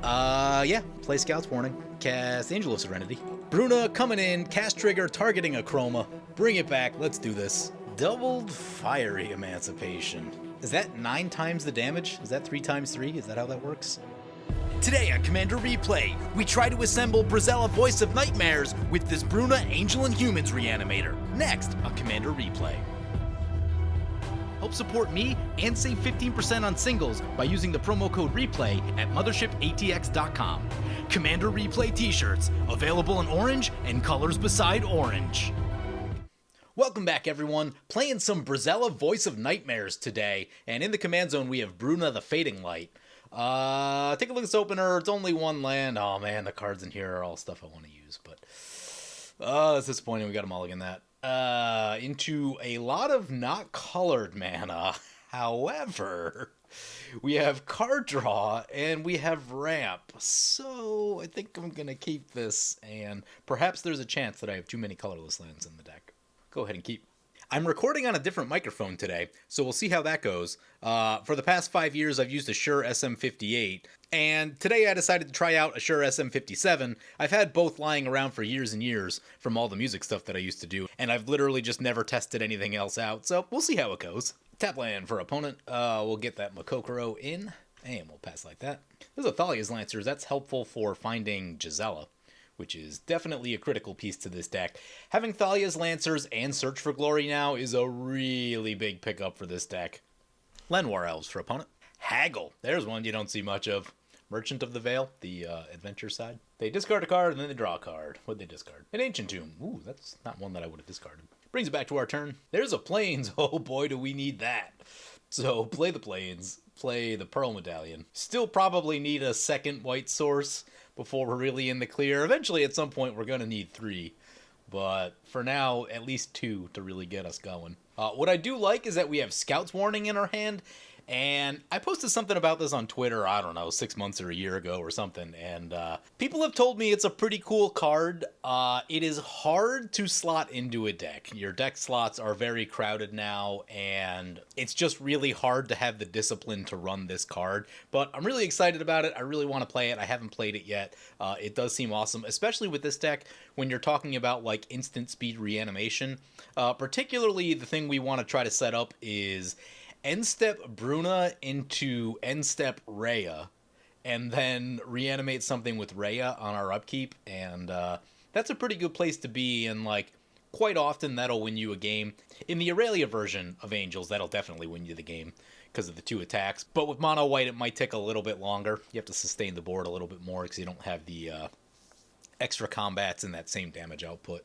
Yeah, play Scout's Warning. Cast Angel of Serenity. Bruna coming in, cast trigger, targeting a Chroma. Bring it back, let's do this. Doubled Fiery Emancipation. Is that 9 times the damage? Is that 3 times 3? Is that how that works? Today on Commander Replay, we try to assemble Brisela Voice of Nightmares with this Bruna Angel and Humans Reanimator. Next on Commander Replay. Help support me and save 15% on singles by using the promo code REPLAY at mothershipatx.com. Commander Replay t-shirts, available in orange and colors beside orange. Welcome back, everyone. Playing some Brisela Voice of Nightmares today, and in the command zone we have Bruna the Fading Light. Take a look at this opener. It's only 1 land. Oh man, the cards in here are all stuff I want to use, but that's disappointing. We got to mulligan that. Into a lot of not colored mana. However, we have card draw and we have ramp. So I think I'm going to keep this, and perhaps there's a chance that I have too many colorless lands in the deck. Go ahead and keep. I'm recording on a different microphone today, so we'll see how that goes. For the past 5 years, I've used a Shure SM58, and today I decided to try out a Shure SM57. I've had both lying around for years and years from all the music stuff that I used to do, and I've literally just never tested anything else out, so we'll see how it goes. Tap land for opponent. We'll get that Makokoro in, and we'll pass like that. There's a Thalia's Lancers. That's helpful for finding Gisela, which is definitely a critical piece to this deck. Having Thalia's Lancers and Search for Glory now is a really big pickup for this deck. Lenoir Elves for opponent. Haggle. There's one you don't see much of. Merchant of the Veil, the adventure side. They discard a card and then they draw a card. What'd they discard? An Ancient Tomb. Ooh, that's not one that I would have discarded. Brings it back to our turn. There's a Plains. Oh boy, do we need that. So play the Plains. Play the Pearl Medallion. Still probably need a second white source before we're really in the clear. Eventually, at some point, we're going to need 3. But for now, at least 2 to really get us going. What I do like is that we have Scout's Warning in our hand. And I posted something about this on Twitter, I don't know, 6 months or a year ago or something. And people have told me it's a pretty cool card. It is hard to slot into a deck. Your deck slots are very crowded now, and it's just really hard to have the discipline to run this card. But I'm really excited about it. I really want to play it. I haven't played it yet. It does seem awesome, especially with this deck when you're talking about like instant speed reanimation. Particularly the thing we want to try to set up is end step Bruna into end step Rhea, and then reanimate something with Rhea on our upkeep, and that's a pretty good place to be, and like quite often that'll win you a game. In the Aurelia version of Angels, that'll definitely win you the game because of the 2 attacks, but with mono white it might take a little bit longer. You have to sustain the board a little bit more because you don't have the extra combats and that same damage output.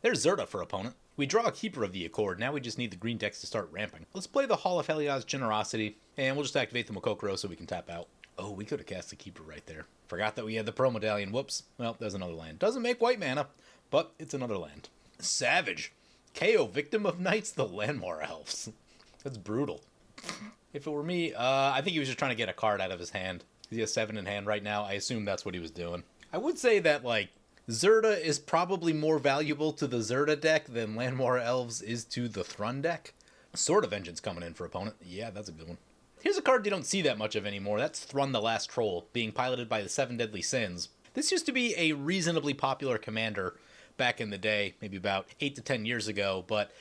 There's Zirda for opponent. We draw a Keeper of the Accord. Now we just need the green decks to start ramping. Let's play the Hall of Heliod's Generosity, and we'll just activate the Makokoro so we can tap out. Oh, we could have cast the Keeper right there. Forgot that we had the Pearl Medallion. Whoops. Well, there's another land. Doesn't make white mana, but it's another land. Savage. KO Victim of Nights, the Lenoir Elves. That's brutal. If it were me, I think he was just trying to get a card out of his hand. He has 7 in hand right now. I assume that's what he was doing. I would say that, like, Zirda is probably more valuable to the Zirda deck than Lenoir Elves is to the Thrun deck. Sword of Vengeance coming in for opponent. Yeah, that's a good one. Here's a card you don't see that much of anymore. That's Thrun the Last Troll, being piloted by the 7 Deadly Sins. This used to be a reasonably popular commander back in the day, maybe about 8 to 10 years ago, but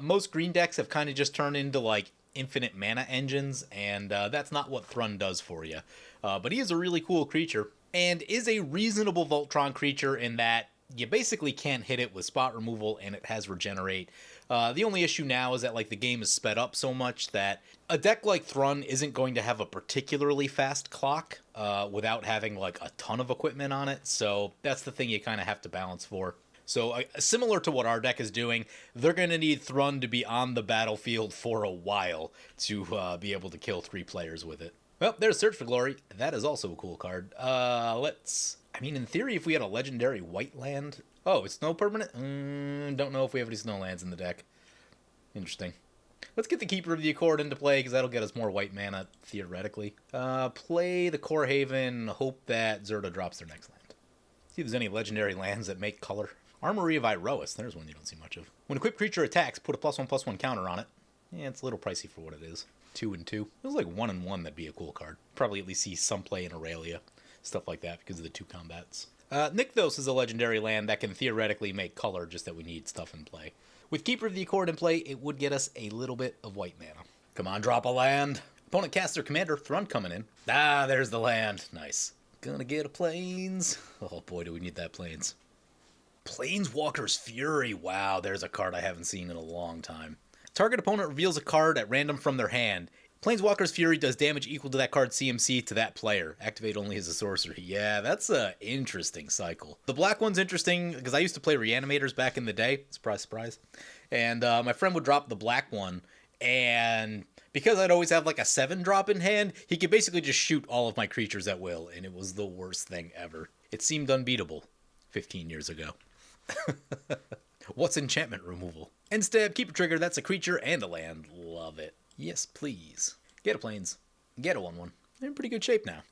most green decks have kind of just turned into like infinite mana engines, and that's not what Thrun does for you. But he is a really cool creature, and is a reasonable Voltron creature in that you basically can't hit it with spot removal, and it has regenerate. The only issue now is that like the game is sped up so much that a deck like Thrun isn't going to have a particularly fast clock without having like a ton of equipment on it, so that's the thing you kind of have to balance for. So similar to what our deck is doing, they're going to need Thrun to be on the battlefield for a while to be able to kill 3 players with it. Well, there's Search for Glory. That is also a cool card. I mean, in theory, if we had a legendary white land... Oh, it's snow permanent? Don't know if we have any snow lands in the deck. Interesting. Let's get the Keeper of the Accord into play, because that'll get us more white mana, theoretically. Play the Core Haven, hope that Zirda drops their next land. See if there's any legendary lands that make color. Armory of Iroas, there's one you don't see much of. When a equipped creature attacks, put a +1/+1 counter on it. Yeah, it's a little pricey for what it is. 2 and 2. It was like 1 and 1, that'd be a cool card. Probably at least see some play in Aurelia. stuff like that because of the 2 combats. Nykthos is a legendary land that can theoretically make color, just that we need stuff in play. With Keeper of the Accord in play, it would get us a little bit of white mana. Come on, drop a land. Opponent casts their commander, Thrun coming in. Ah, there's the land. Nice. Gonna get a Plains. Oh boy, do we need that Plains. Planeswalker's Fury. Wow, there's a card I haven't seen in a long time. Target opponent reveals a card at random from their hand. Planeswalker's Fury does damage equal to that card's CMC to that player. Activate only as a sorcery. Yeah, that's an interesting cycle. The black one's interesting because I used to play Reanimators back in the day. Surprise, surprise. And my friend would drop the black one, and because I'd always have like a 7-drop in hand, he could basically just shoot all of my creatures at will, and it was the worst thing ever. It seemed unbeatable 15 years ago. What's enchantment removal? End step, keep a trigger, that's a creature and a land. Love it. Yes, please. Get a Plains. Get a 1/1. They're in pretty good shape now.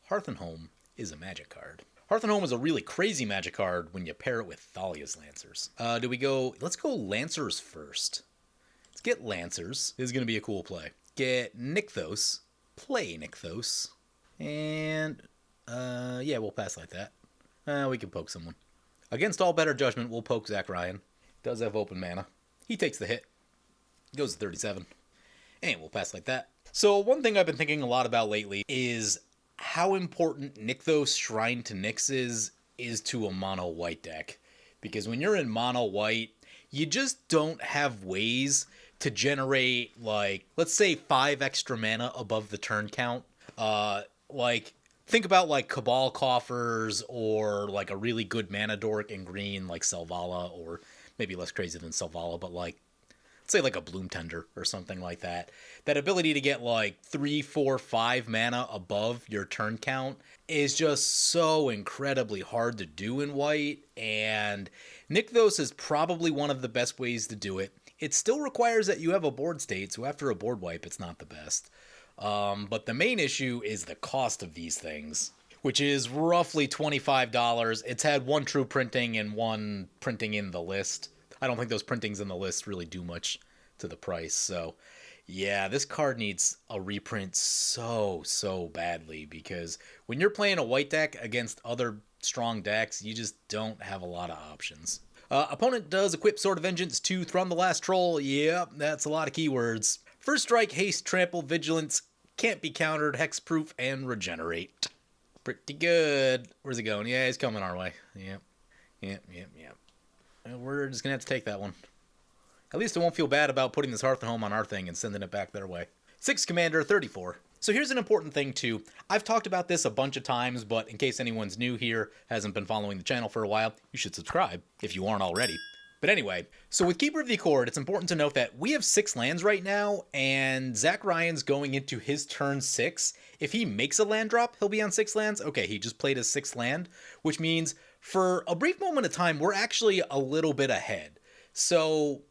Hearth and Home is a magic card. Hearth and Home is a really crazy magic card when you pair it with Thalia's Lancers. Do we go... Let's go Lancers first. Let's get Lancers. This is going to be a cool play. Get Nykthos. Play Nykthos. And... yeah, we'll pass like that. We can poke someone. Against all better judgment, we'll poke Zach Ryan. Does have open mana. He takes the hit. Goes to 37. And we'll pass like that. So one thing I've been thinking a lot about lately is how important Nykthos Shrine to Nyx is to a mono white deck. Because when you're in mono white, you just don't have ways to generate, like, let's say 5 extra mana above the turn count. Think about like Cabal Coffers or like a really good mana dork in green like Selvala, or maybe less crazy than Selvala, but like, let's say like a Bloom Tender or something like that. That ability to get like 3, 4, 5 mana above your turn count is just so incredibly hard to do in white, and Nykthos is probably one of the best ways to do it. It still requires that you have a board state, so after a board wipe, it's not the best. But the main issue is the cost of these things, which is roughly $25. It's had 1 true printing and 1 printing in the list. I don't think those printings in the list really do much to the price. So, yeah, this card needs a reprint so badly, because when you're playing a white deck against other strong decks, you just don't have a lot of options. Opponent does equip Sword of Vengeance to Thrun the Last Troll. Yep, that's a lot of keywords. First strike, haste, trample, vigilance, can't be countered, hexproof, and regenerate. Pretty good. Where's he going? Yeah, he's coming our way. Yep. We're just going to have to take that one. At least I won't feel bad about putting this Hearth and Home on our thing and sending it back their way. 6 commander, 34. So here's an important thing too. I've talked about this a bunch of times, but in case anyone's new here, hasn't been following the channel for a while, you should subscribe if you aren't already. But anyway, so with Keeper of the Accord, it's important to note that we have 6 lands right now, and Zach Ryan's going into his turn 6. If he makes a land drop, he'll be on 6 lands. Okay, he just played his 6th land, which means for a brief moment of time, we're actually a little bit ahead. So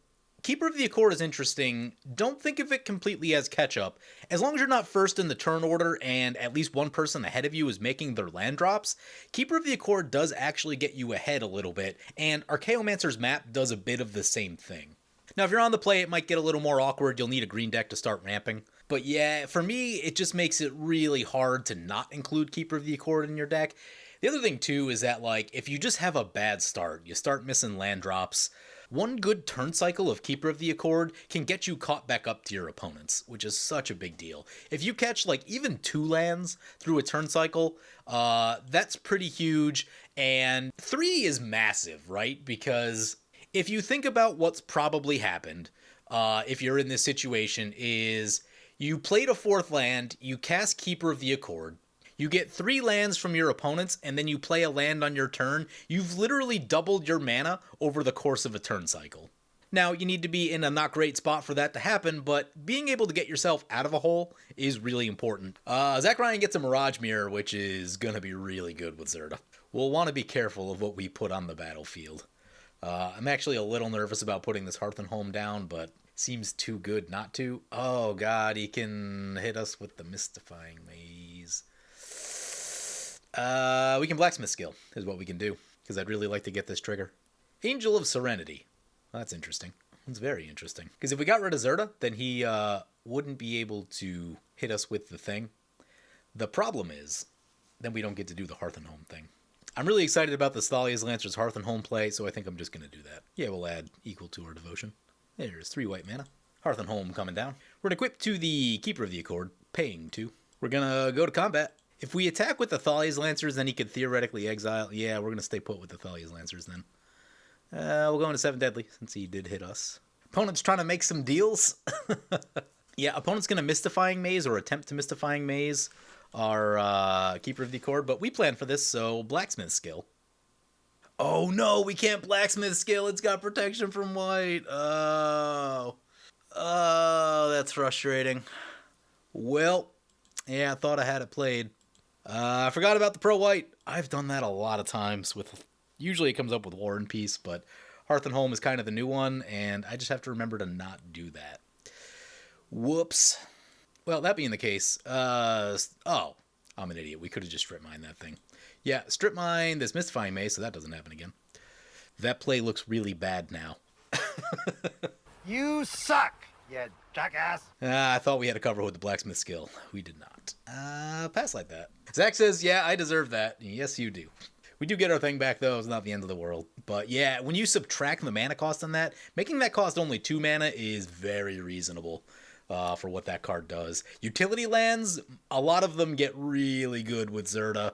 Keeper of the Accord is interesting. Don't think of it completely as catch-up. As long as you're not first in the turn order and at least one person ahead of you is making their land drops, Keeper of the Accord does actually get you ahead a little bit, and Archaeomancer's map does a bit of the same thing. Now, if you're on the play, it might get a little more awkward. You'll need a green deck to start ramping. But yeah, for me, it just makes it really hard to not include Keeper of the Accord in your deck. The other thing, too, is that, like, if you just have a bad start, you start missing land drops, one good turn cycle of Keeper of the Accord can get you caught back up to your opponents, which is such a big deal. If you catch, like, even 2 lands through a turn cycle, that's pretty huge. And 3 is massive, right? Because if you think about what's probably happened, if you're in this situation, is you played a 4th land, you cast Keeper of the Accord, you get 3 lands from your opponents, and then you play a land on your turn. You've literally doubled your mana over the course of a turn cycle. Now, you need to be in a not great spot for that to happen, but being able to get yourself out of a hole is really important. Zach Ryan gets a Mirage Mirror, which is going to be really good with Zirda. We'll want to be careful of what we put on the battlefield. I'm actually a little nervous about putting this Hearth and Home down, but seems too good not to. Oh god, he can hit us with the Mystifying Maze. We can Blacksmith Skill, is what we can do, because I'd really like to get this trigger. Angel of Serenity. Well, that's interesting. That's very interesting. Because if we got rid of Zirda, then he wouldn't be able to hit us with the thing. The problem is, then we don't get to do the Hearth and Home thing. I'm really excited about the Thalia's Lancer's Hearth and Home play, so I think I'm just going to do that. Yeah, we'll add equal to our devotion. There's 3 white mana. Hearth and Home coming down. We're going to equip to the Keeper of the Accord, paying 2. We're going to go to combat. If we attack with the Thalia's Lancers, then he could theoretically exile. Yeah, we're going to stay put with the Thalia's Lancers then. We'll go into 7 deadly, since he did hit us. Opponent's trying to make some deals. Yeah, opponent's going to Mystifying Maze or attempt to Mystifying Maze our Keeper of the Accord, but we planned for this, so Blacksmith Skill. Oh no, we can't Blacksmith Skill. It's got protection from white. Oh, that's frustrating. Well, yeah, I thought I had it played. I forgot about the Pro White. I've done that a lot of times. Usually it comes up with War and Peace, but Hearth and Home is kind of the new one, and I just have to remember to not do that. Whoops. Well, that being the case, oh, I'm an idiot. We could have just strip mined that thing. Yeah, strip mine this Mystifying Maze, so that doesn't happen again. That play looks really bad now. You suck, you jackass. I thought we had a cover with the Blacksmith Skill. We did not. Pass like that. Zach says, yeah, I deserve that. Yes, you do. We do get our thing back, though. It's not the end of the world. But yeah, when you subtract the mana cost on that, making that cost only 2 mana is very reasonable. For what that card does. Utility lands, a lot of them get really good with Zirda.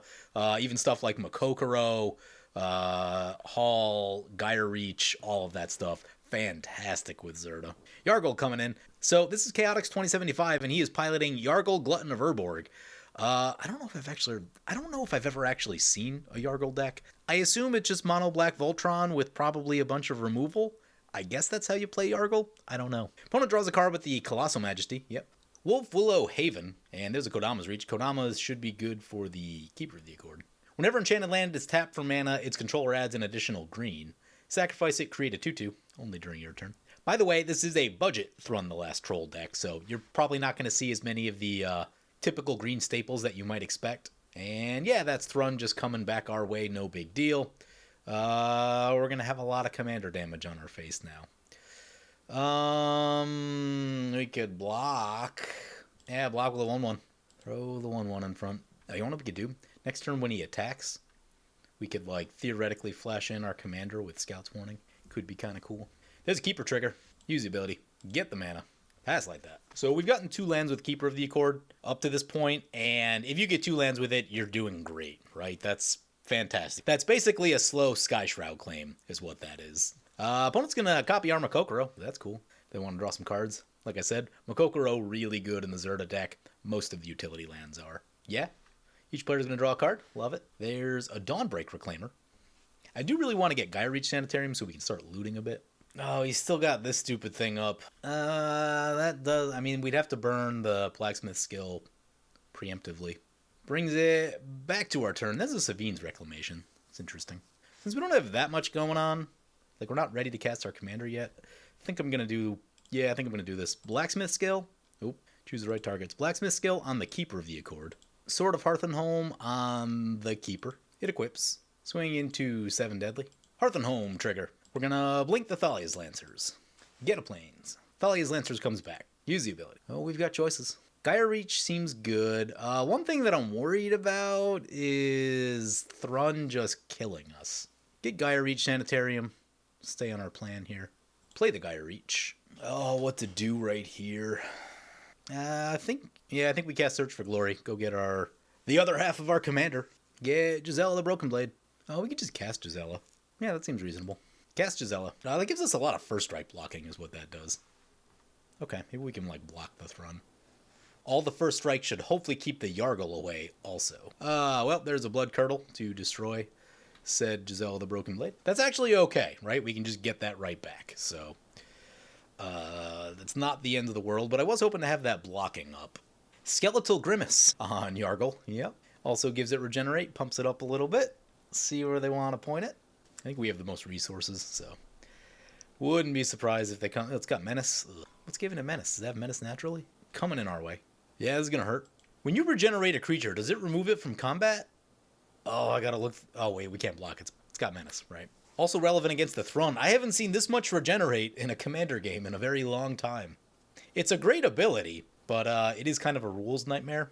Even stuff like Makokoro, Hall, Gyre Reach, all of that stuff. Fantastic with Zirda. Yargle coming in. So this is Chaotix 2075, and he is piloting Yargle, Glutton of Urborg. I don't know if I've ever actually seen a Yargle deck. I assume it's just mono black Voltron with probably a bunch of removal. I guess that's how you play Yargle? I don't know. Opponent draws a card with the Colossal Majesty. Yep. Wolf Willow Haven. And there's a Kodama's Reach. Kodama's should be good for the Keeper of the Accord. Whenever enchanted land is tapped for mana, its controller adds an additional green. Sacrifice it, create a 2/2. Only during your turn. By the way, this is a budget Thrun the Last Troll deck, so you're probably not going to see as many of the typical green staples that you might expect. And yeah, that's Thrun just coming back our way. No big deal. We're going to have a lot of commander damage on our face now. We could block. Yeah, block with a 1/1. Throw the 1/1 in front. You know what we could do? Next turn when he attacks, we could, like, theoretically flash in our commander with Scout's Warning. Could be kind of cool. There's a Keeper trigger. Use the ability. Get the mana. Pass like that. So we've gotten 2 lands with Keeper of the Accord up to this point, and if you get 2 lands with it, you're doing great, right? That's fantastic. That's basically a slow Sky Shroud claim, is what that is. Opponent's going to copy our Makokoro. That's cool. They want to draw some cards. Like I said, Makokoro really good in the Zirda deck. Most of the utility lands are. Yeah. Each player's going to draw a card. Love it. There's a Dawnbreak Reclaimer. I do really want to get Gyre Reach Sanitarium so we can start looting a bit. Oh, he's still got this stupid thing up. We'd have to burn the Blacksmith Skill preemptively. Brings it back to our turn. This is Savine's Reclamation. It's interesting. Since we don't have that much going on, like we're not ready to cast our commander yet, I think I'm going to do this. Blacksmith Skill. Oop, choose the right targets. Blacksmith Skill on the Keeper of the Accord. Sword of Hearth and Home on the Keeper. It equips. Swing into 7 deadly. Hearth and Home trigger. We're going to blink the Thalia's Lancers. Get a Plains. Thalia's Lancers comes back. Use the ability. Oh, we've got choices. Gyre Reach seems good. One thing that I'm worried about is Thrun just killing us. Get Gyre Reach Sanitarium. Stay on our plan here. Play the Gyre Reach. Oh, what to do right here? I think we cast Search for Glory. Go get the other half of our commander. Get Gisela the Broken Blade. Oh, we could just cast Gisela. Yeah, that seems reasonable. Cast Gisela. That gives us a lot of first strike blocking is what that does. Okay, maybe we can, like, block the Thrun. All the first strike should hopefully keep the Yargle away also. Well, there's a Blood Curdle to destroy said Gisela the Broken Blade. That's actually okay, right? We can just get that right back. So, that's not the end of the world, but I was hoping to have that blocking up. Skeletal Grimace on Yargle. Yep. Also gives it Regenerate, pumps it up a little bit. See where they want to point it. I think we have the most resources, so wouldn't be surprised if they come. It's got Menace. Ugh. What's giving it Menace? Does it have Menace naturally? Coming in our way. Yeah, this is gonna hurt. When you regenerate a creature, does it remove it from combat? Oh, I gotta look. Oh wait, we can't block it. It's got Menace, right? Also relevant against the Thrun. I haven't seen this much regenerate in a commander game in a very long time. It's a great ability, but it is kind of a rules nightmare.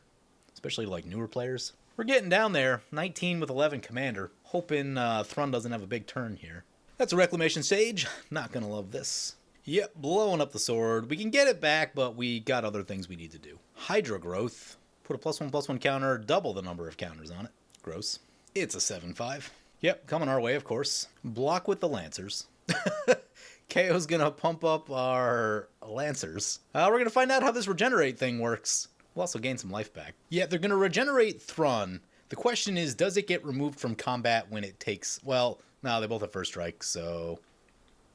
especially like newer players. We're getting down there, 19 with 11 commander. Hoping Thrun doesn't have a big turn here. That's a reclamation stage. Not gonna love this. Yep, blowing up the sword. We can get it back, but we got other things we need to do. Hydra growth. Put a +1/+1 counter, double the number of counters on it. Gross. It's a 7/5. Yep, coming our way, of course. Block with the Lancers. KO's gonna pump up our Lancers. We're gonna find out how this regenerate thing works. We'll also gain some life back. Yeah, they're gonna regenerate Thrun. The question is, does it get removed from combat when it takes... Well, no, they both have first strike, so...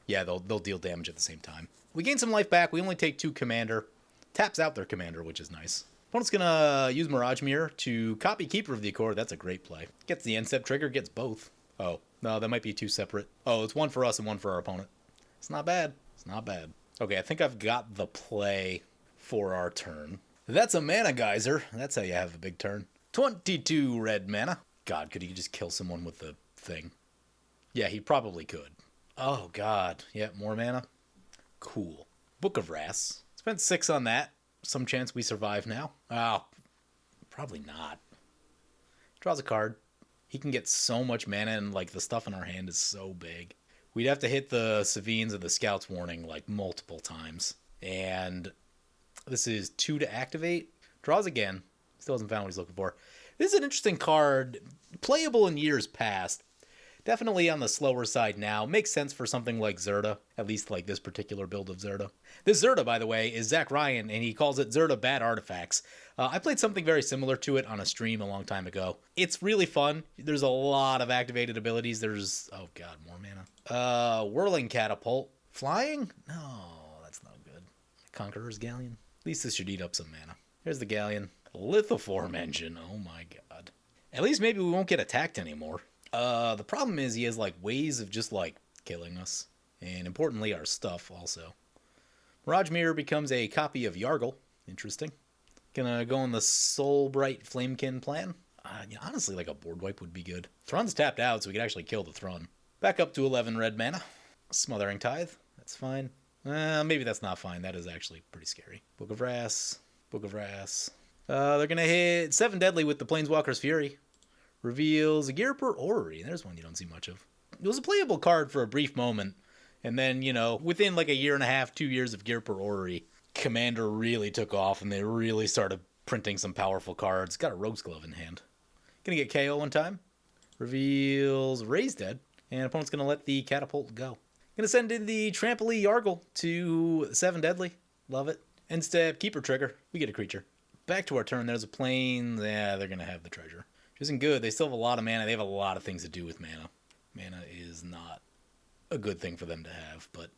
Yeah, they'll deal damage at the same time. We gain some life back. We only take 2 commander. Taps out their commander, which is nice. Opponent's gonna use Mirage Mirror to copy Keeper of the Accord. That's a great play. Gets the end step trigger, gets both. Oh, no, that might be 2 separate. Oh, it's 1 for us and 1 for our opponent. It's not bad. It's not bad. Okay, I think I've got the play for our turn. That's a mana geyser. That's how you have a big turn. 22 red mana. God, could he just kill someone with the thing? Yeah, he probably could. Oh, God. Yeah, more mana. Cool. Book of Wrath. Spent 6 on that. Some chance we survive now. Oh, probably not. Draws a card. He can get so much mana, and like the stuff in our hand is so big. We'd have to hit the Savines of the Scout's Warning like multiple times. And this is 2 to activate. Draws again. Still hasn't found what he's looking for. This is an interesting card. Playable in years past. Definitely on the slower side now. Makes sense for something like Zirda. At least like this particular build of Zirda. This Zirda, by the way, is Zach Ryan, and he calls it Zirda Bad Artifacts. I played something very similar to it on a stream a long time ago. It's really fun. There's a lot of activated abilities. There's... Oh, God, more mana. Whirling Catapult. Flying? No, that's not good. Conqueror's Galleon. At least this should eat up some mana. Here's the Galleon. Lithoform Engine. Oh, my God. At least maybe we won't get attacked anymore. The problem is he has, like, ways of just, like, killing us. And, importantly, our stuff, also. Mirage Mirror becomes a copy of Yargle. Interesting. Gonna go on the Soulbright Flamekin plan. Honestly, like, a board wipe would be good. Thrun's tapped out, so we could actually kill the Thrun. Back up to 11 red mana. Smothering Tithe. That's fine. Maybe that's not fine. That is actually pretty scary. Book of Wrath. Book of Wrath. They're gonna hit 7 deadly with the Planeswalker's Fury. Reveals a Girper Orrery. There's one you don't see much of. It was a playable card for a brief moment. And then, you know, within like a year and a half, 2 years of Girper Orrery, Commander really took off and they really started printing some powerful cards. Got a Rogue's Glove in hand. Gonna get KO one time. Reveals Raised Dead. And opponent's gonna let the Catapult go. Gonna send in the Trampoline Yargle to 7 deadly. Love it. End step, Keeper trigger. We get a creature. Back to our turn. There's a plane. Yeah, they're gonna have the treasure. Which isn't good. They still have a lot of mana. They have a lot of things to do with mana. Mana is not a good thing for them to have, but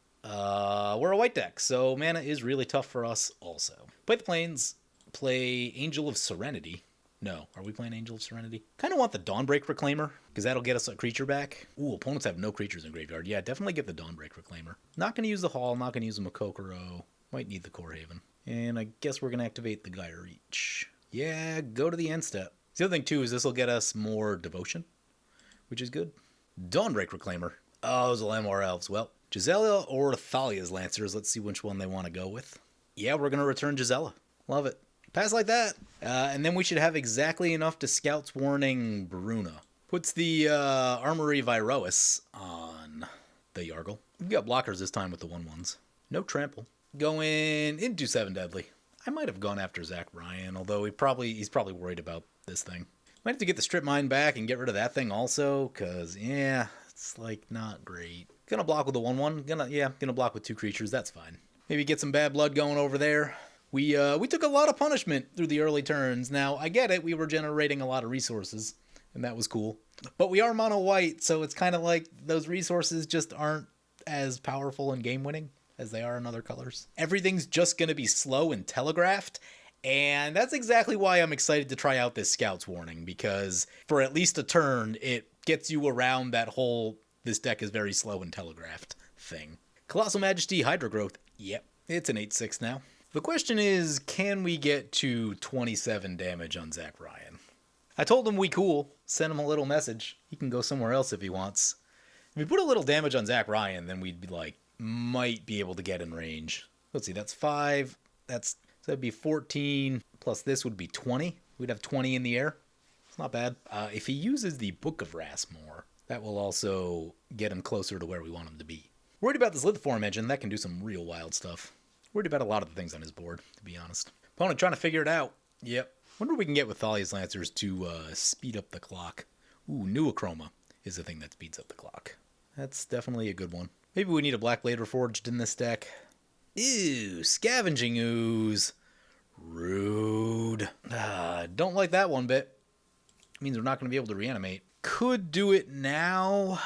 we're a white deck, so mana is really tough for us also. Play the planes, play Angel of Serenity. No, are we playing Angel of Serenity? Kind of want the Dawnbreak Reclaimer, because that'll get us a creature back. Ooh, opponents have no creatures in graveyard. Yeah, definitely get the Dawnbreak Reclaimer. Not going to use the Hall, not going to use the Makokoro. Might need the Core Haven. And I guess we're going to activate the Gaia Reach. Yeah, go to the end step. The other thing, too, is this will get us more Devotion, which is good. Dawnbreak Reclaimer. Oh, those are Landwar Elves. Well, Gisela or Thalia's Lancers. Let's see which one they want to go with. Yeah, we're going to return Gisela. Love it. Pass like that. And then we should have exactly enough to Scout's Warning Bruna. Puts the Armory Virois on the Yargle. We've got blockers this time with the 1/1s. No trample. Going into 7 deadly. I might have gone after Zach Ryan, although he's probably worried about this thing. Might have to get the Strip Mine back and get rid of that thing also, because, yeah, it's, like, not great. Gonna block with the 1/1. Gonna block with 2 creatures. That's fine. Maybe get some bad blood going over there. We took a lot of punishment through the early turns. Now, I get it. We were generating a lot of resources, and that was cool. But we are mono white, so it's kind of like those resources just aren't as powerful and game-winning as they are in other colors. Everything's just going to be slow and telegraphed, and that's exactly why I'm excited to try out this Scout's Warning, because for at least a turn, it gets you around that whole this deck is very slow and telegraphed thing. Colossal Majesty, Hydra Growth. Yep, it's an 8/6 now. The question is, can we get to 27 damage on Zach Ryan? I told him we cool. Sent him a little message. He can go somewhere else if he wants. If we put a little damage on Zach Ryan, then we'd be like, might be able to get in range. Let's see, that's 5. So that'd be 14. Plus this would be 20. we'd have 20 in the air. It's not bad. If he uses the Book of Wrath more, that will also get him closer to where we want him to be. Worried about this Lithiform engine. That can do some real wild stuff. Worried about a lot of the things on his board, to be honest. Opponent trying to figure it out. Yep. Wonder what we can get with Thalia's Lancers to speed up the clock. Ooh, new Acroma is the thing that speeds up the clock. That's definitely a good one. Maybe we need a Black Blade Reforged in this deck. Ew, Scavenging Ooze. Rude. Don't like that one bit. Means we're not going to be able to reanimate. Could do it now,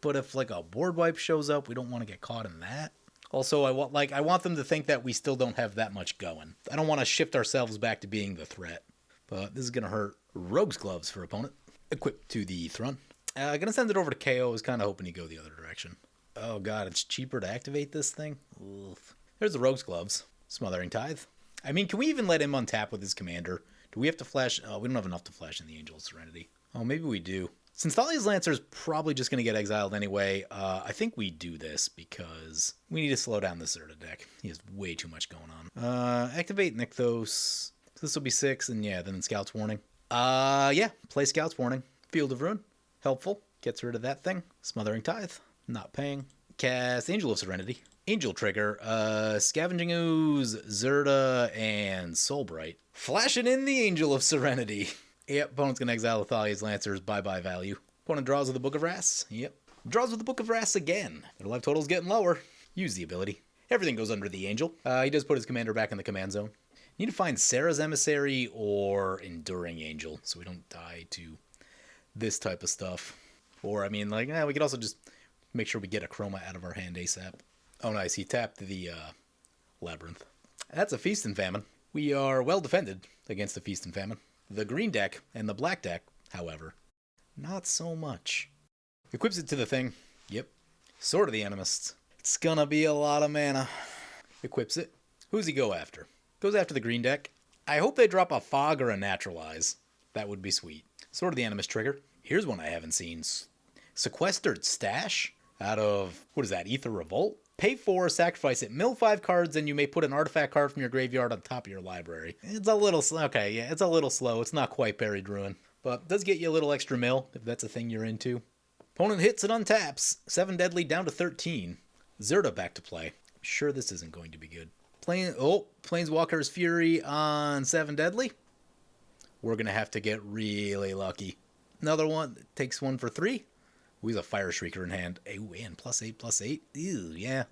but if like a board wipe shows up, we don't want to get caught in that. Also, I want them to think that we still don't have that much going. I don't want to shift ourselves back to being the threat, but this is going to hurt. Rogue's Gloves for opponent. Equipped to the Thrun. Gonna send it over to KO. I was kind of hoping he'd go the other direction. Oh god, it's cheaper to activate this thing? Oof. There's the Rogue's Gloves. Smothering Tithe. I mean, can we even let him untap with his commander? Do we have to flash? Oh, we don't have enough to flash in the Angel of Serenity. Oh, maybe we do. Since Thalia's Lancer's probably just going to get exiled anyway, I think we do this because we need to slow down the Zirda deck. He has way too much going on. Activate Nykthos. This will be 6, and yeah, then Scout's Warning. Yeah, play Scout's Warning. Field of Ruin. Helpful. Gets rid of that thing. Smothering Tithe. Not paying. Cast Angel of Serenity. Angel Trigger. Scavenging Ooze, Zirda, and Soulbright. Flashing in the Angel of Serenity. Yep, opponent's going to exile Thalia's Lancers. Bye-bye value. Opponent draws with the Book of Wrath. Yep. Draws with the Book of Wrath again. Their life total's getting lower. Use the ability. Everything goes under the Angel. He does put his commander back in the command zone. Need to find Sarah's Emissary or Enduring Angel so we don't die to this type of stuff. Or, I mean, like, we could also just make sure we get a Chroma out of our hand ASAP. Oh, nice. He tapped the Labyrinth. That's a Feast and Famine. We are well defended against the Feast and Famine. The green deck and the black deck, however, not so much. Equips it to the thing. Yep. Sword of the Animists. It's gonna be a lot of mana. Equips it. Who's he go after? Goes after the green deck. I hope they drop a Fog or a Naturalize. That would be sweet. Sword of the Animist trigger. Here's one I haven't seen. Sequestered Stash out of, what is that, Ether Revolt? Pay 4, sacrifice it, mill 5 cards, and you may put an artifact card from your graveyard on top of your library. It's a little slow. Okay, yeah, it's a little slow. It's not quite Buried Ruin, but does get you a little extra mill if that's a thing you're into. Opponent hits and untaps. 7 deadly down to 13. Zirda back to play. I'm sure this isn't going to be good. Planeswalker's Fury on 7 deadly. We're going to have to get really lucky. Another one takes 1 for 3. Ooh, he's a Fire Shrieker in hand. Ooh, and +8/+8. Ew, yeah.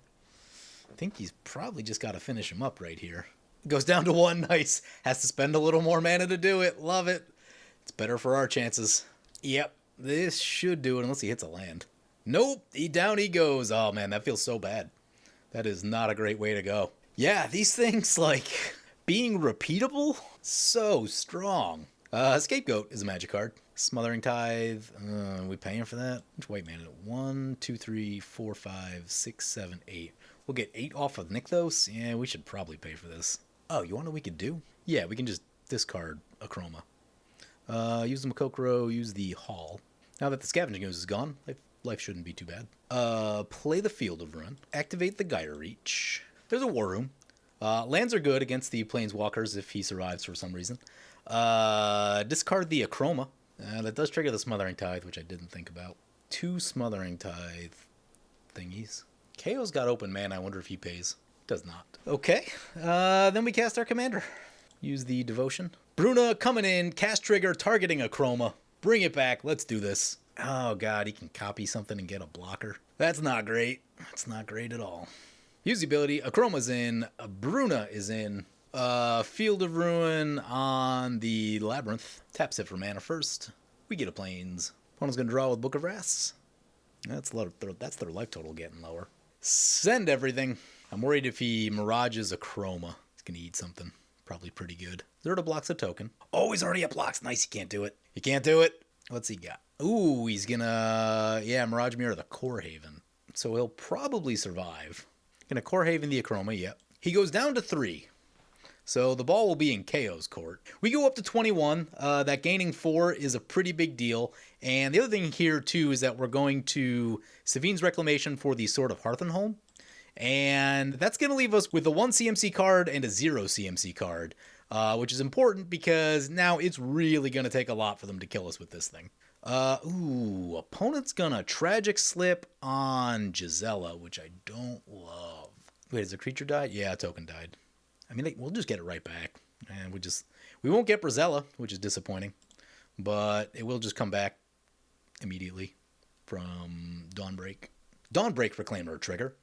I think he's probably just got to finish him up right here. Goes down to 1. Nice. Has to spend a little more mana to do it. Love it. It's better for our chances. Yep. This should do it unless he hits a land. Nope. Down he goes. Oh, man, that feels so bad. That is not a great way to go. Yeah, these things, like, being repeatable, so strong. Scapegoat is a magic card. Smothering Tithe. We paying for that? Which white mana? 1, 2, 3, 4, 5, 6, 7, 8. We'll get 8 off of Nykthos. Yeah, we should probably pay for this. Oh, you want to know what we could do? Yeah, we can just discard a Chroma. Use the Makokoro, use the Hall. Now that the Scavenging Ooze is gone, life shouldn't be too bad. Play the Field of Ruin. Activate the Gyre Reach. There's a War Room. Lands are good against the Planeswalkers if he survives for some reason. Discard the Acroma. That does trigger the Smothering Tithe, which I didn't think about. 2 Smothering Tithe thingies. KO's got open mana. I wonder if he pays. Does not. Okay. Then we cast our commander. Use the Devotion. Bruna coming in. Cast trigger, targeting Acroma. Bring it back. Let's do this. Oh, God. He can copy something and get a blocker. That's not great. That's not great at all. Use the ability. Acroma's in. Bruna is in. Field of Ruin on the Labyrinth. Taps it for mana first. We get a Plains. Opponent's going to draw with Book of Wrath. That's their life total getting lower. Send everything. I'm worried if he mirages a Chroma, he's going to eat something. Probably pretty good. Zirda blocks a token. Oh, he's already at blocks. Nice, he can't do it. He can't do it. What's he got? Ooh, he's going to, Mirage Mirror the Core Haven. So he'll probably survive. Going to Core Haven the Acroma, yep. He goes down to 3. So the ball will be in KO's court. We go up to 21. That gaining 4 is a pretty big deal. And the other thing here, too, is that we're going to Savine's Reclamation for the Sword of Hearthenholm. And that's going to leave us with a 1 CMC card and a 0 CMC card. which is important because now it's really going to take a lot for them to kill us with this thing. Opponent's gonna Tragic Slip on Gisela, which I don't love. Wait, has a creature died? Yeah, a token died. I mean, we'll just get it right back. And we won't get Brisela, which is disappointing. But it will just come back immediately from Dawnbreak. Dawnbreak Reclaimer trigger.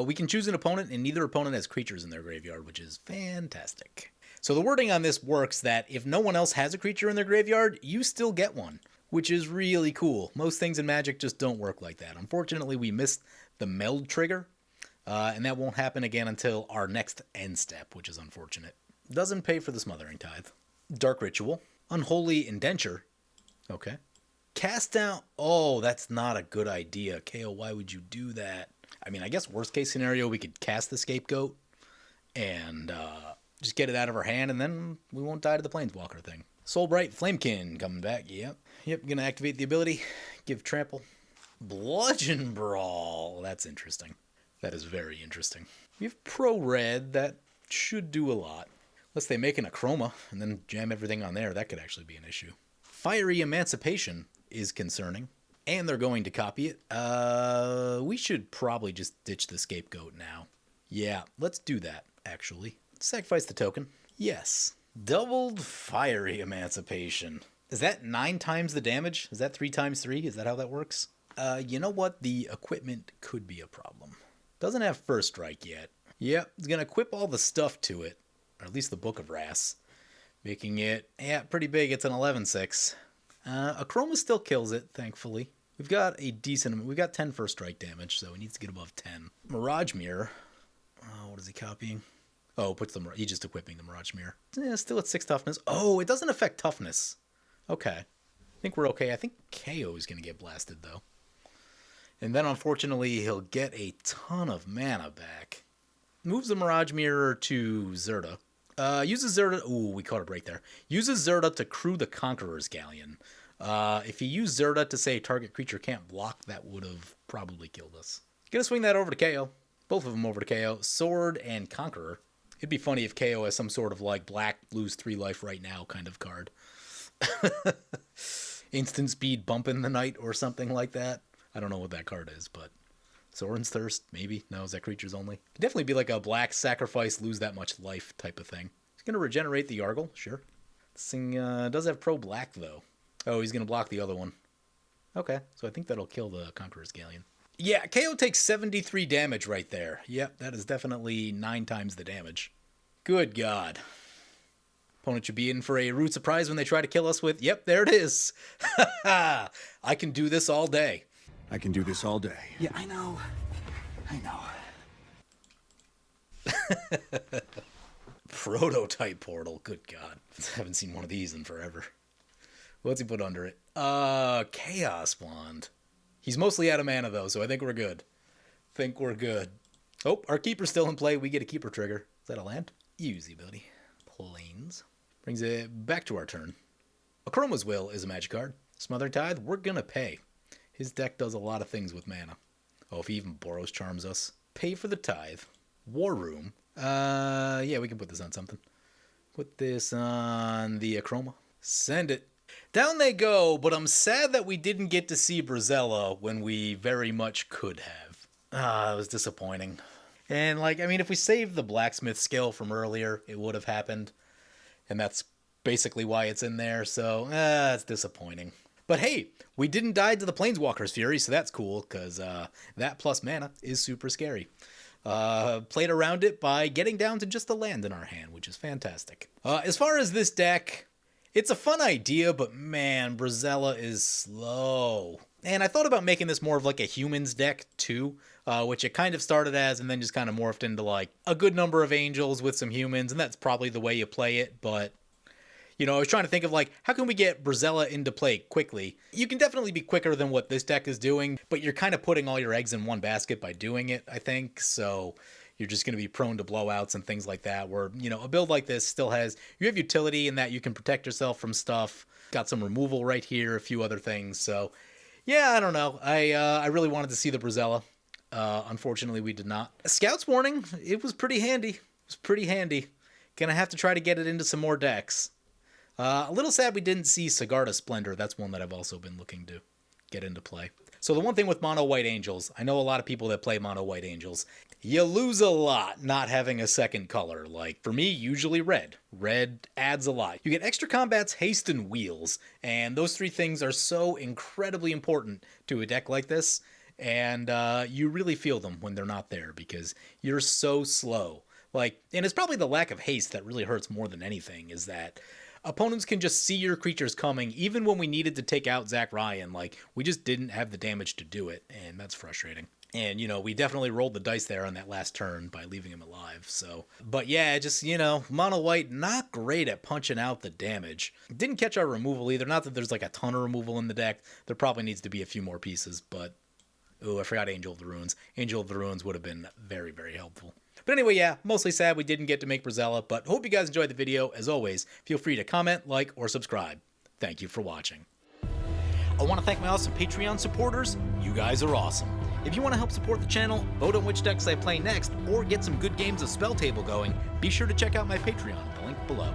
We can choose an opponent, and neither opponent has creatures in their graveyard, which is fantastic. So the wording on this works that if no one else has a creature in their graveyard, you still get one, which is really cool. Most things in Magic just don't work like that. Unfortunately, we missed the meld trigger, and that won't happen again until our next end step, which is unfortunate. Doesn't pay for the Smothering Tithe. Dark Ritual. Unholy Indenture. Okay. Cast down. Oh, that's not a good idea. KO, why would you do that? I mean, I guess worst case scenario, we could cast the Scapegoat and just get it out of our hand, and then we won't die to the Planeswalker thing. Soulbright Flamekin coming back. Yep, gonna activate the ability. Give Trample. Bludgeon Brawl. That's interesting. That is very interesting. We have Pro Red. That should do a lot. Unless they make an Acroma and then jam everything on there, that could actually be an issue. Fiery Emancipation is concerning, and they're going to copy it. We should probably just ditch the Scapegoat now. Yeah, let's do that, actually. Sacrifice the token. Yes. Doubled Fiery Emancipation. Is that 9 times the damage? Is that 3 times 3? Is that how that works? You know what? The equipment could be a problem. Doesn't have First Strike yet. Yep, it's going to equip all the stuff to it. Or at least the Book of Wrath. Making it, pretty big. It's an 11/6. Acroma still kills it, thankfully. We've got a decent amount. We've got 10 First Strike damage, so he needs to get above 10. Mirage Mirror. What is he copying? Oh, he's just equipping the Mirage Mirror. Still at 6 toughness. Oh, it doesn't affect toughness. Okay. I think we're okay. I think KO is going to get blasted, though. And then, unfortunately, he'll get a ton of mana back. Moves the Mirage Mirror to Zirda. Uses Zirda... Ooh, we caught a break there. Uses Zirda to crew the Conqueror's Galleon. If he used Zirda to say target creature can't block, that would have probably killed us. Gonna swing that over to KO. Both of them over to KO. Sword and Conqueror. It'd be funny if KO has some sort of like black, lose 3 life right now kind of card. Instant speed bump in the night or something like that. I don't know what that card is, but... Soren's Thirst, maybe? No, is that creatures only? It'd definitely be like a black sacrifice, lose that much life type of thing. He's going to regenerate the Yargle, sure. This thing does have pro black, though. Oh, he's going to block the other one. Okay, so I think that'll kill the Conqueror's Galleon. Yeah, KO takes 73 damage right there. Yep, that is definitely 9 times the damage. Good God. Opponent should be in for a rude surprise when they try to kill us with... Yep, there it is. I can do this all day. I can do this all day. Yeah, I know. Prototype Portal. Good God. I haven't seen one of these in forever. What's he put under it? Chaos Wand. He's mostly out of mana, though, so I think we're good. Oh, our Keeper's still in play. We get a Keeper trigger. Is that a land? Use the ability. Plains. Brings it back to our turn. Akroma's Will is a magic card. Smothering Tithe, we're gonna pay. His deck does a lot of things with mana. Oh, if he even Boros Charms us. Pay for the Tithe. War Room. Yeah, we can put this on something. Put this on the Akroma. Send it. Down they go, but I'm sad that we didn't get to see Brisela when we very much could have. It was disappointing. And, if we saved the Blacksmith skill from earlier, it would have happened. And that's basically why it's in there, so, it's disappointing. But hey, we didn't die to the Planeswalker's Fury, so that's cool, because that plus mana is super scary. Played around it by getting down to just a land in our hand, which is fantastic. As far as this deck, it's a fun idea, but man, Brisela is slow. And I thought about making this more of like a humans deck too, which it kind of started as and then just kind of morphed into like a good number of angels with some humans, and that's probably the way you play it, but... I was trying to think of, how can we get Brisela into play quickly? You can definitely be quicker than what this deck is doing, but you're kind of putting all your eggs in one basket by doing it, I think. So you're just going to be prone to blowouts and things like that, where, a build like this still has... You have utility in that you can protect yourself from stuff. Got some removal right here, a few other things. So, yeah, I don't know. I really wanted to see the Brisela. Unfortunately, we did not. Scout's Warning, it was pretty handy. Gonna have to try to get it into some more decks. A little sad we didn't see Sigarda Splendor. That's one that I've also been looking to get into play. So the one thing with Mono White Angels, I know a lot of people that play Mono White Angels, you lose a lot not having a second color. Like, for me, usually red. Red adds a lot. You get extra combats, haste, and wheels, and those three things are so incredibly important to a deck like this, and you really feel them when they're not there because you're so slow. Like, and it's probably the lack of haste that really hurts more than anything, is that opponents can just see your creatures coming, even when we needed to take out Zach Ryan. Like, we just didn't have the damage to do it, and that's frustrating. And, you know, we definitely rolled the dice there on that last turn by leaving him alive, so. But yeah, just, you know, Mono White, not great at punching out the damage. Didn't catch our removal either. Not that there's, like, a ton of removal in the deck. There probably needs to be a few more pieces, but. Ooh, I forgot Angel of the Ruins. Angel of the Ruins would have been very, very helpful. But anyway, yeah, mostly sad we didn't get to make Brisela, but hope you guys enjoyed the video. As always, feel free to comment, like, or subscribe. Thank you for watching. I want to thank my awesome Patreon supporters. You guys are awesome. If you want to help support the channel, vote on which decks I play next, or get some good games of Spell Table going, be sure to check out my Patreon, the link below.